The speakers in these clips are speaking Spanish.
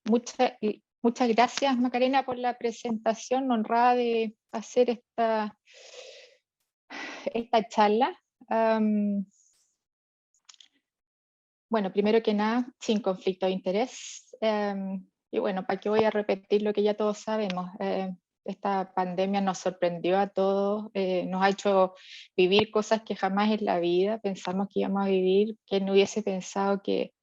Muchas gracias, Macarena, por la presentación, honrada de hacer esta charla. Bueno, primero que nada, sin conflicto de interés. Y bueno, ¿para qué voy a repetir lo que ya todos sabemos? Esta pandemia nos sorprendió a todos, nos ha hecho vivir cosas que jamás en la vida pensamos que íbamos a vivir, que no hubiese pensado que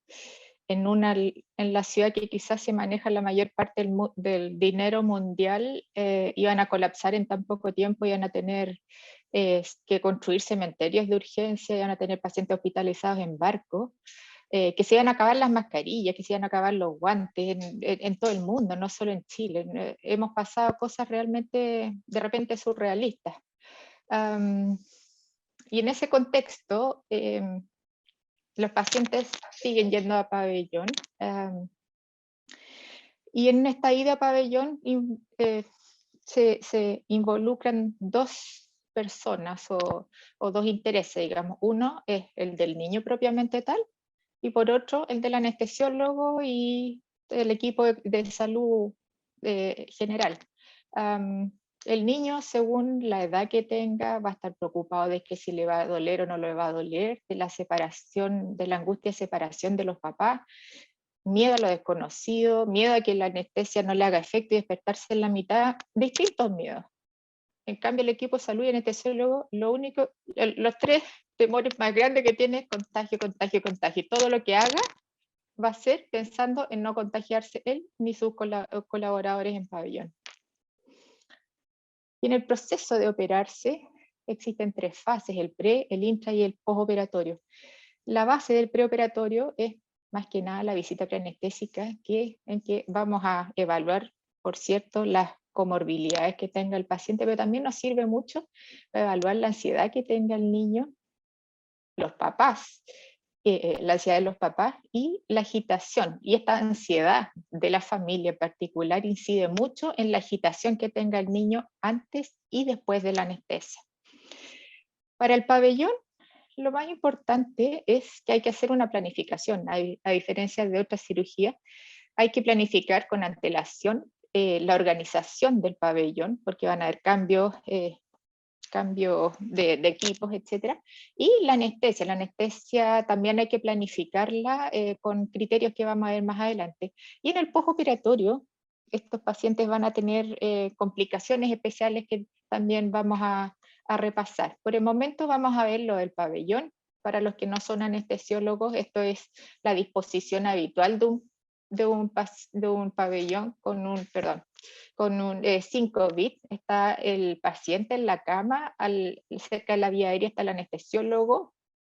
en la ciudad que quizás se maneja la mayor parte del dinero mundial, iban a colapsar en tan poco tiempo, iban a tener que construir cementerios de urgencia, iban a tener pacientes hospitalizados en barcos, que se iban a acabar las mascarillas, que se iban a acabar los guantes en todo el mundo, no solo en Chile. Hemos pasado cosas realmente, de repente, surrealistas. Y en ese contexto, los pacientes siguen yendo a pabellón. Y en esta ida a pabellón se involucran dos personas o dos intereses, digamos. Uno es el del niño propiamente tal, y por otro el del anestesiólogo y el equipo de salud general. El niño, según la edad que tenga, va a estar preocupado de que si le va a doler o no le va a doler, de la separación, de la angustia de separación de los papás, miedo a lo desconocido, miedo a que la anestesia no le haga efecto y despertarse en la mitad, distintos miedos. En cambio, el equipo de salud y anestesiólogo, los tres temores más grandes que tiene es contagio, contagio, contagio. Todo lo que haga va a ser pensando en no contagiarse él ni sus colaboradores en pabellón. Y en el proceso de operarse existen tres fases: el pre, el intra y el postoperatorio. La base del preoperatorio es más que nada la visita preanestésica, en que vamos a evaluar, por cierto, las comorbilidades que tenga el paciente, pero también nos sirve mucho para evaluar la ansiedad que tenga el niño, los papás, la ansiedad de los papás y la agitación. Y esta ansiedad de la familia en particular incide mucho en la agitación que tenga el niño antes y después de la anestesia. Para el pabellón, lo más importante es que hay que hacer una planificación. A diferencia de otras cirugías, hay que planificar con antelación la organización del pabellón, porque van a haber cambios de equipos, etc. Y la anestesia también hay que planificarla con criterios que vamos a ver más adelante. Y en el postoperatorio, estos pacientes van a tener complicaciones especiales que también vamos a repasar. Por el momento vamos a ver lo del pabellón. Para los que no son anestesiólogos, esto es la disposición habitual de un pabellón con un 5 bits. Está el paciente en la cama, cerca de la vía aérea está el anestesiólogo.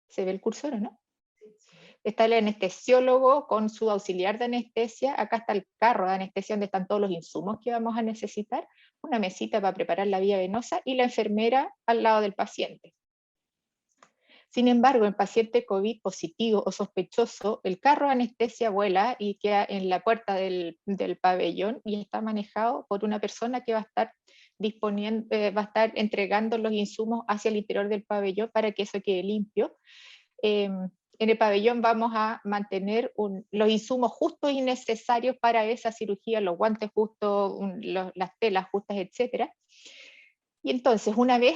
¿Se ve el cursor o no? Está el anestesiólogo con su auxiliar de anestesia. Acá está el carro de anestesia donde están todos los insumos que vamos a necesitar, una mesita para preparar la vía venosa y la enfermera al lado del paciente. Sin embargo, en paciente COVID positivo o sospechoso, el carro de anestesia vuela y queda en la puerta del pabellón y está manejado por una persona que va a estar entregando los insumos hacia el interior del pabellón para que eso quede limpio. En el pabellón vamos a mantener los insumos justos y necesarios para esa cirugía, los guantes justos, las telas justas, etc. Y entonces, una vez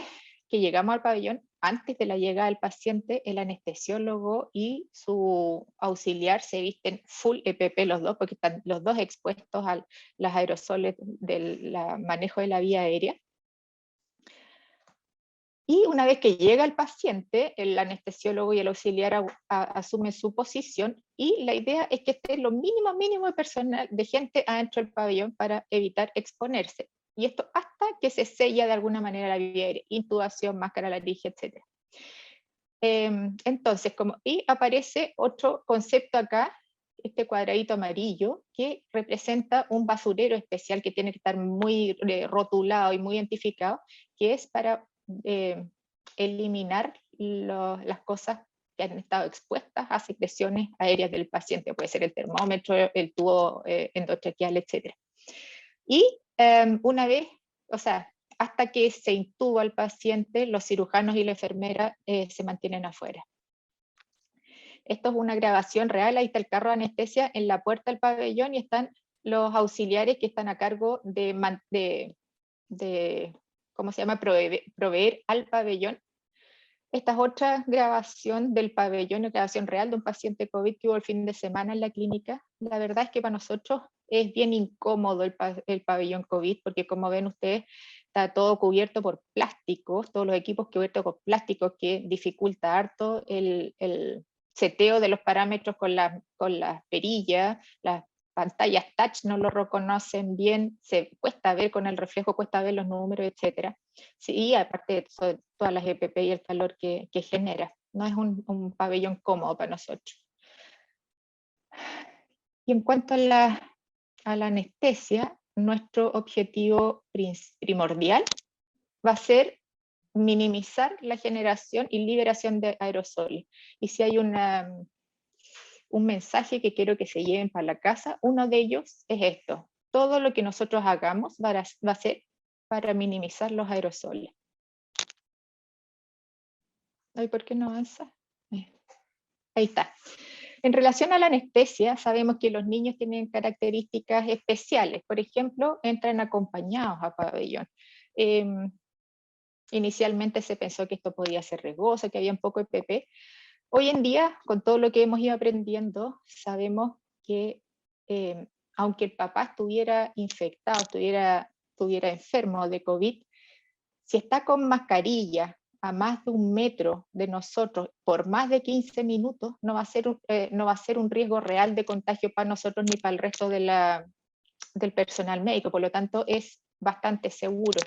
que llegamos al pabellón, antes de la llegada del paciente, el anestesiólogo y su auxiliar se visten full EPP los dos, porque están los dos expuestos a los aerosoles del manejo de la vía aérea. Y una vez que llega el paciente, el anestesiólogo y el auxiliar asumen su posición, y la idea es que esté lo mínimo de personal, de gente adentro del pabellón para evitar exponerse. Y esto hasta que se sella de alguna manera la vía aérea, intubación, máscara laringe, etc. Entonces, y aparece otro concepto acá, este cuadradito amarillo, que representa un basurero especial que tiene que estar muy rotulado y muy identificado, que es para eliminar las cosas que han estado expuestas a secreciones aéreas del paciente. Puede ser el termómetro, el tubo endotraqueal, etc. Y una vez, hasta que se intuba al paciente, los cirujanos y la enfermera se mantienen afuera. Esto es una grabación real. Ahí está el carro de anestesia en la puerta del pabellón y están los auxiliares que están a cargo de ¿cómo se llama?, proveer al pabellón. Esta es otra grabación del pabellón, una grabación real de un paciente COVID que hubo el fin de semana en la clínica. La verdad es que para nosotros es bien incómodo el pabellón COVID, porque como ven ustedes, está todo cubierto por plásticos, todos los equipos cubiertos por plásticos, que dificulta harto el seteo de los parámetros con las perillas, las pantallas touch no lo reconocen bien, se cuesta ver con el reflejo, cuesta ver los números, etcétera. Sí, y aparte de todas las EPP y el calor que genera. No es un pabellón cómodo para nosotros. Y en cuanto a la anestesia, nuestro objetivo primordial va a ser minimizar la generación y liberación de aerosoles. Y si hay un mensaje que quiero que se lleven para la casa, uno de ellos es esto: todo lo que nosotros hagamos va a ser para minimizar los aerosoles. Ay, ¿por qué no avanza? Ahí está. En relación a la anestesia, sabemos que los niños tienen características especiales. Por ejemplo, entran acompañados a pabellón. Inicialmente se pensó que esto podía ser riesgoso, que había un poco de EPP. Hoy en día, con todo lo que hemos ido aprendiendo, sabemos que aunque el papá estuviera infectado, estuviera enfermo de COVID, si está con mascarilla a más de 1 metro de nosotros por más de 15 minutos, no va a ser un riesgo real de contagio para nosotros ni para el resto del personal médico. Por lo tanto, es bastante seguro.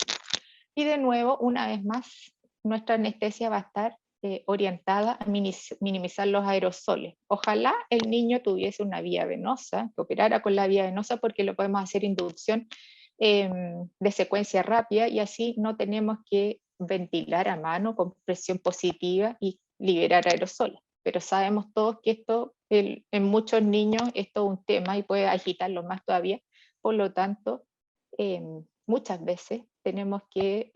Y de nuevo, una vez más, nuestra anestesia va a estar orientada a minimizar los aerosoles. Ojalá el niño tuviese una vía venosa, que operara con la vía venosa, porque lo podemos hacer inducción de secuencia rápida, y así no tenemos que ventilar a mano con presión positiva y liberar aerosoles. Pero sabemos todos que esto en muchos niños es todo un tema y puede agitarlo más todavía. Por lo tanto, muchas veces tenemos que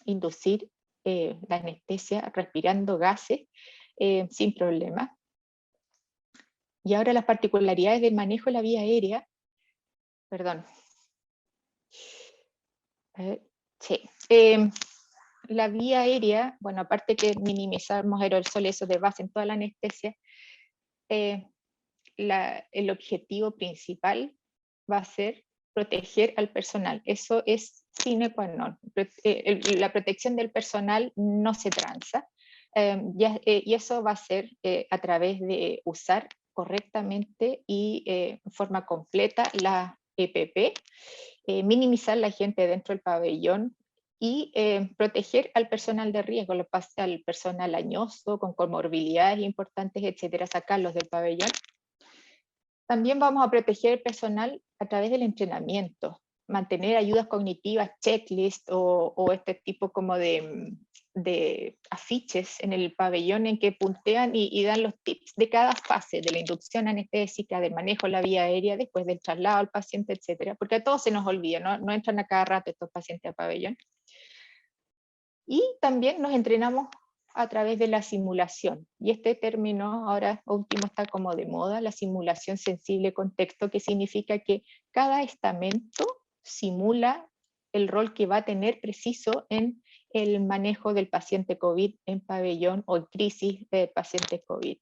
inducir la anestesia respirando gases sin problema. Y ahora las particularidades del manejo de la vía aérea. Perdón. Sí. La vía aérea, bueno, aparte que minimizamos aerosoles, eso de base en toda la anestesia, el objetivo principal va a ser proteger al personal. Eso es sine qua non. La protección del personal no se transa, y eso va a ser a través de usar correctamente y en forma completa la EPP, minimizar la gente dentro del pabellón y proteger al personal de riesgo, al personal añoso, con comorbilidades importantes, etcétera, sacarlos del pabellón. También vamos a proteger el personal a través del entrenamiento, mantener ayudas cognitivas, checklist o este tipo como de afiches en el pabellón en que puntean y dan los tips de cada fase de la inducción anestésica, del manejo de la vía aérea, después del traslado al paciente, etcétera, porque a todos se nos olvida, no entran a cada rato estos pacientes a pabellón. Y también nos entrenamos a través de la simulación. Y este término ahora último está como de moda, la simulación sensible contexto, que significa que cada estamento simula el rol que va a tener preciso en el manejo del paciente COVID en pabellón o en crisis de pacientes COVID.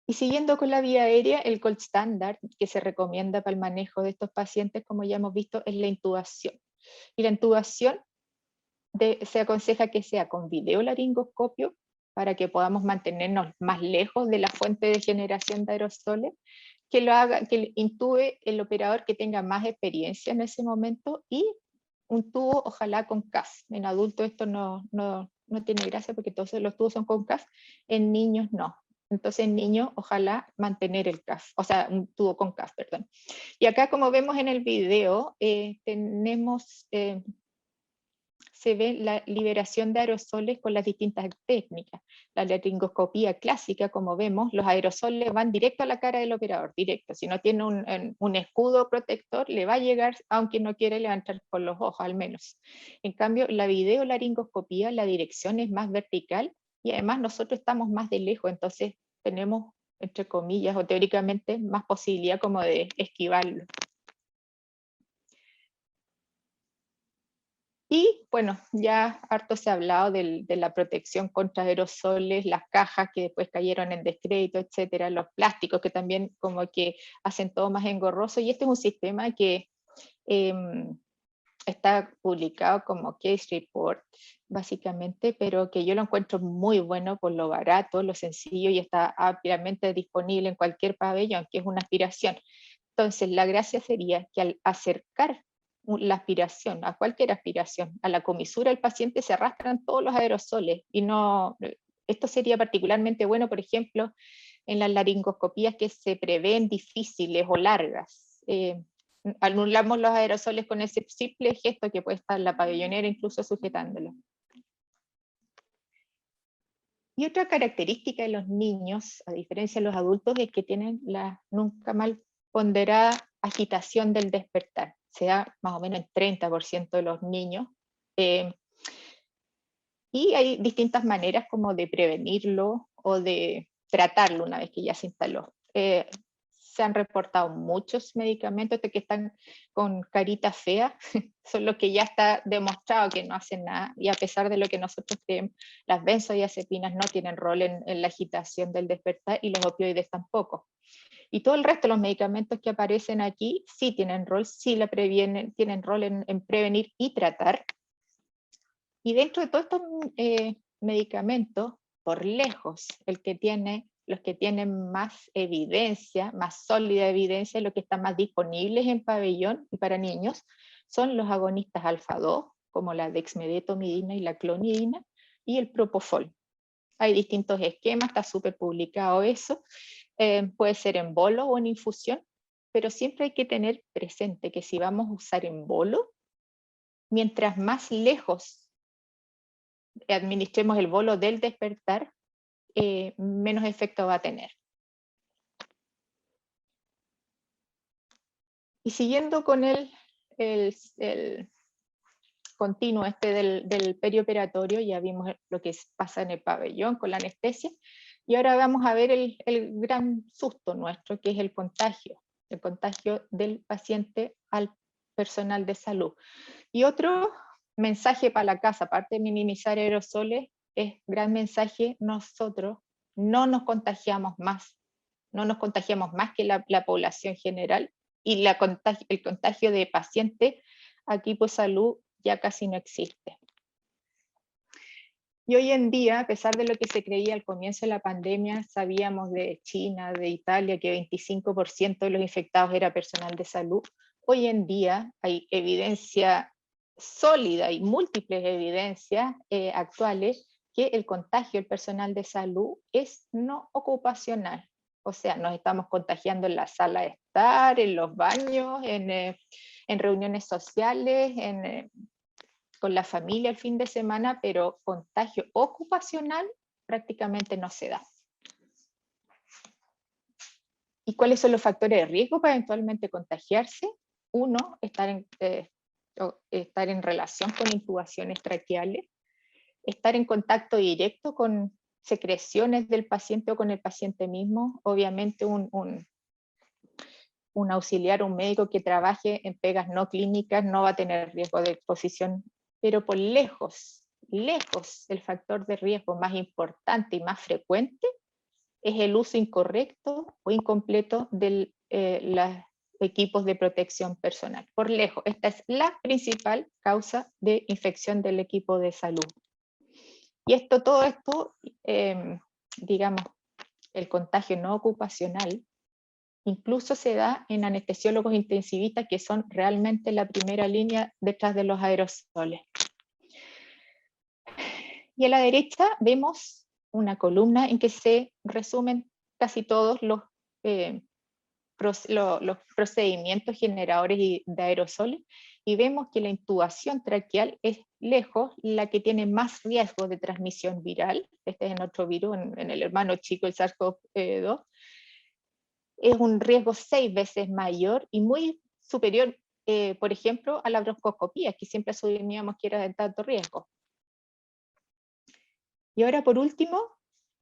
Y siguiendo con la vía aérea, el gold standard que se recomienda para el manejo de estos pacientes, como ya hemos visto, es la intubación. Y la intubación se aconseja que sea con videolaringoscopio para que podamos mantenernos más lejos de la fuente de generación de aerosoles, que intube el operador que tenga más experiencia en ese momento, y un tubo ojalá con CAF. En adultos esto no tiene gracia porque todos los tubos son con CAF, en niños no. Entonces en niños ojalá mantener el CAF, o sea, un tubo con CAF, perdón. Y acá, como vemos en el video, tenemos se ve la liberación de aerosoles con las distintas técnicas. La laringoscopía clásica, como vemos, los aerosoles van directo a la cara del operador, directo. Si no tiene un escudo protector, le va a llegar, aunque no quiere levantar con los ojos al menos. En cambio, la videolaringoscopía, la dirección es más vertical y además nosotros estamos más de lejos, entonces tenemos entre comillas, o teóricamente, más posibilidad como de esquivarlo. Y bueno, ya harto se ha hablado de la protección contra aerosoles, las cajas que después cayeron en descrédito, etcétera, los plásticos que también como que hacen todo más engorroso, y este es un sistema que está publicado como case report, básicamente, pero que yo lo encuentro muy bueno por lo barato, lo sencillo, y está ampliamente disponible en cualquier pabellón, que es una aspiración. Entonces, la gracia sería que al acercar la aspiración, a cualquier aspiración, a la comisura del paciente se arrastran todos los aerosoles, y no, esto sería particularmente bueno, por ejemplo, en las laringoscopías que se prevén difíciles o largas. Anulamos los aerosoles con ese simple gesto que puede estar la pabellonera incluso sujetándolo. Y otra característica de los niños, a diferencia de los adultos, es que tienen la nunca mal ponderada agitación del despertar. Se da más o menos en 30% de los niños. Y hay distintas maneras como de prevenirlo o de tratarlo una vez que ya se instaló. Se han reportado muchos medicamentos que están con carita fea, son los que ya está demostrado que no hacen nada, y a pesar de lo que nosotros creemos, las benzodiazepinas no tienen rol en la agitación del despertar, y los opioides tampoco. Y todo el resto de los medicamentos que aparecen aquí sí tienen rol, sí la previenen, tienen rol en prevenir y tratar. Y dentro de todos estos medicamentos, por lejos, los que tienen más evidencia, más sólida evidencia, los que están más disponibles en pabellón y para niños, son los agonistas alfa-2, como la dexmedetomidina y la clonidina, y el propofol. Hay distintos esquemas, está súper publicado eso, puede ser en bolo o en infusión, pero siempre hay que tener presente que si vamos a usar en bolo, mientras más lejos administremos el bolo del despertar, menos efecto va a tener. Y siguiendo con el continuo del perioperatorio, ya vimos lo que pasa en el pabellón con la anestesia, y ahora vamos a ver el gran susto nuestro, que es el contagio del paciente al personal de salud. Y otro mensaje para la casa, aparte de minimizar aerosoles, es gran mensaje: nosotros no nos contagiamos más, que la población general, y el contagio de pacientes a equipo de salud ya casi no existe. Y hoy en día, a pesar de lo que se creía al comienzo de la pandemia, sabíamos de China, de Italia, que 25% de los infectados era personal de salud. Hoy en día hay evidencia sólida y múltiples evidencias actuales que el contagio del personal de salud es no ocupacional. O sea, nos estamos contagiando en la sala de estar, en los baños, en reuniones sociales, con la familia el fin de semana, pero contagio ocupacional prácticamente no se da. ¿Y cuáles son los factores de riesgo para eventualmente contagiarse? Uno, estar en relación con intubaciones traqueales, estar en contacto directo con secreciones del paciente o con el paciente mismo. Obviamente un auxiliar, un médico que trabaje en pegas no clínicas no va a tener riesgo de exposición, pero por lejos el factor de riesgo más importante y más frecuente es el uso incorrecto o incompleto de los equipos de protección personal. Por lejos, esta es la principal causa de infección del equipo de salud. Y todo esto, digamos, el contagio no ocupacional, incluso se da en anestesiólogos intensivistas, que son realmente la primera línea detrás de los aerosoles. Y a la derecha vemos una columna en que se resumen casi todos los procedimientos generadores de aerosoles, y vemos que la intubación traqueal es lejos la que tiene más riesgo de transmisión viral. Este es en otro virus, en el hermano chico, el SARS-CoV-2. Es un riesgo 6 veces mayor y muy superior, por ejemplo, a la broncoscopía, que siempre asumíamos que era de tanto riesgo. Y ahora, por último,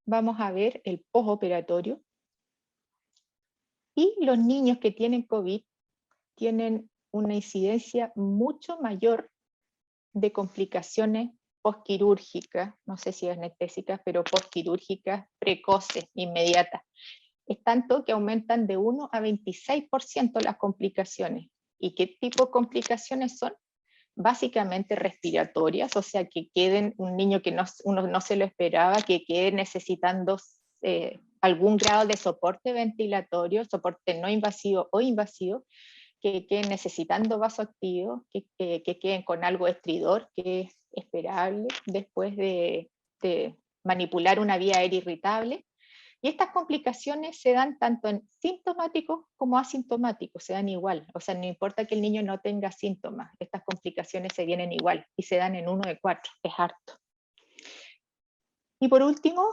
vamos a ver el postoperatorio, Y los niños que tienen COVID tienen una incidencia mucho mayor de complicaciones postquirúrgicas, no sé si anestésicas, pero postquirúrgicas precoces, inmediatas. Es tanto que aumentan de 1 a 26% las complicaciones. ¿Y qué tipo de complicaciones son? Básicamente respiratorias, o sea, que queden un niño que uno no se lo esperaba, que quede necesitando algún grado de soporte ventilatorio, soporte no invasivo o invasivo, que queden necesitando vasoactivo, que queden con algo estridor, que es esperable después de manipular una vía aérea irritable. Y estas complicaciones se dan tanto en sintomáticos como asintomáticos, se dan igual. O sea, no importa que el niño no tenga síntomas, estas complicaciones se vienen igual y se dan en 1 de 4, es harto. Y por último,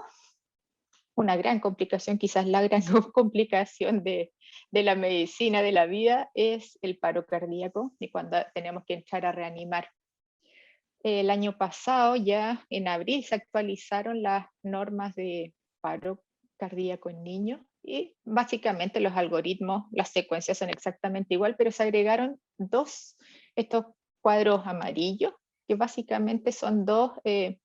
una gran complicación, quizás la gran complicación de la medicina de la vida, es el paro cardíaco, y cuando tenemos que entrar a reanimar. El año pasado, ya en abril, se actualizaron las normas de paro cardíaco en niños, y básicamente los algoritmos, las secuencias son exactamente igual, pero se agregaron estos cuadros amarillos, que básicamente son dos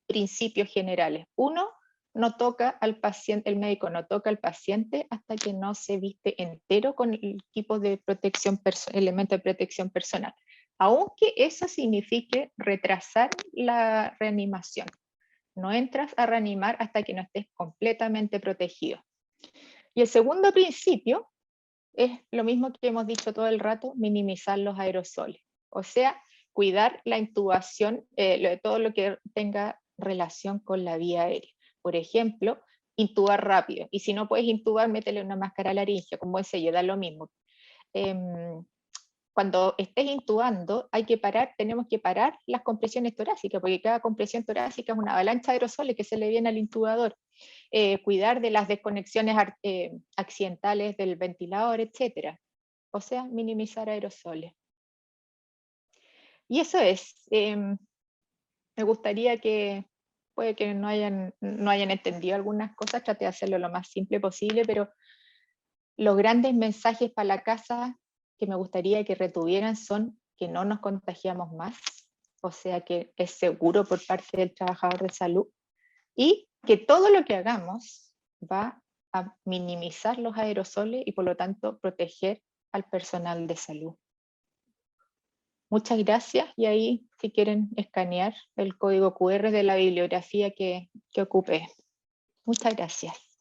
principios generales. Uno, no toca al paciente, el médico no toca al paciente hasta que no se viste entero con el equipo de protección, elemento de protección personal, aunque eso signifique retrasar la reanimación. No entras a reanimar hasta que no estés completamente protegido. Y el segundo principio es lo mismo que hemos dicho todo el rato: minimizar los aerosoles. O sea, cuidar la intubación, todo lo que tenga relación con la vía aérea. Por ejemplo, intubar rápido. Y si no puedes intubar, métele una máscara laringea, como ese, da lo mismo. Cuando estés intubando, tenemos que parar las compresiones torácicas, porque cada compresión torácica es una avalancha de aerosoles que se le viene al intubador. Cuidar de las desconexiones accidentales del ventilador, etc. O sea, minimizar aerosoles. Y eso es. Me gustaría que, puede que no hayan entendido algunas cosas, traté de hacerlo lo más simple posible, pero los grandes mensajes para la casa que me gustaría que retuvieran son que no nos contagiamos más, o sea que es seguro por parte del trabajador de salud, y que todo lo que hagamos va a minimizar los aerosoles y por lo tanto proteger al personal de salud. Muchas gracias, y ahí si quieren escanear el código QR de la bibliografía que ocupé. Muchas gracias.